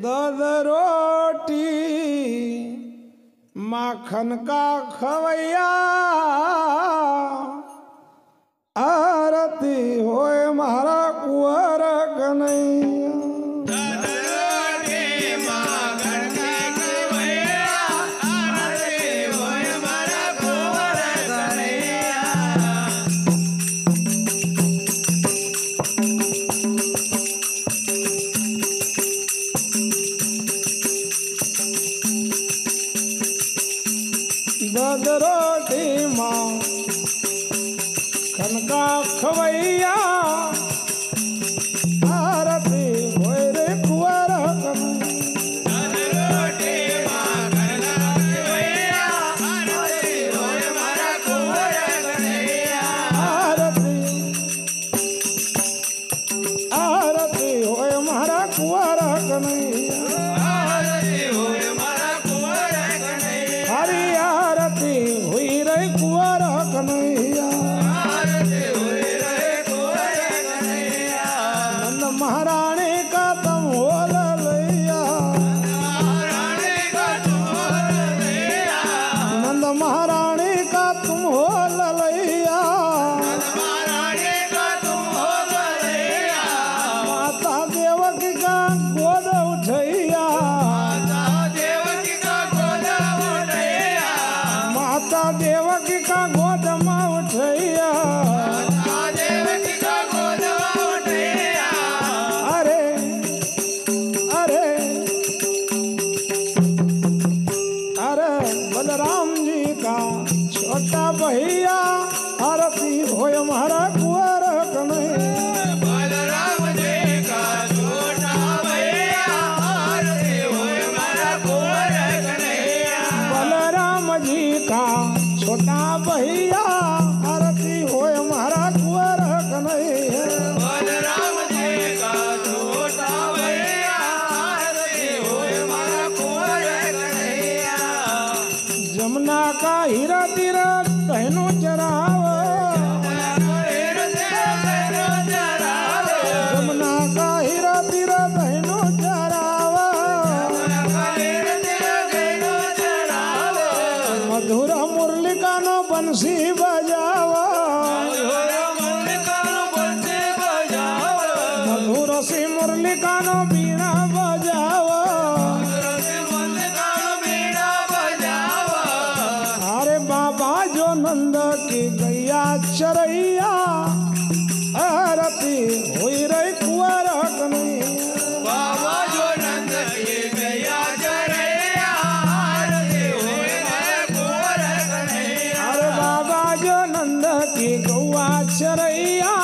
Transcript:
दूध रोटी माखन का खवैया आरती होए मारा कुंवर कन्हैया। दूध रोटी माखन का खवैया आरती होए रे कुंवर कन्हैया। आरती होए मारा कुंवर कन्हैया। हरी आरती हुई रे कुंवर कन्हैया। नंद महारानी का तुम हो ललैया। नंद महारानी का तुम हो ललैया। माता देवकी का गोद उठैया। माता देवकी का गोद में उठैया। अरे अरे अरे बलराम जी का छोटा भैया आरती होय हमारा कुंवर कन्हैया। बलराम जी का छोटा भैया आरती होय हमारा कुंवर कन्हैया। बलराम जी का छोटा भैया आरती होय हमारा कुंवर कन्हैया। बलराम जी का छोटा भैया आरती होय हमारा कुंवर कन्हैया। जमुना का हीरा तीरा तहनु चरावा। जमुना का हीरा तीरा तहनु चरावा। मधुर मुरली का नो बंसी बजावा। मधुर सी मुरली का नो बीना बजावा। अरे बाबा जो नंद की गैया चरैया आरती हुई रे कुंवर कन्हैया। बाबा जो नंद की गैया चरैया आरती हुई रे कुंवर कन्हैया। अरे बाबा जो नंद की गौआ चरैया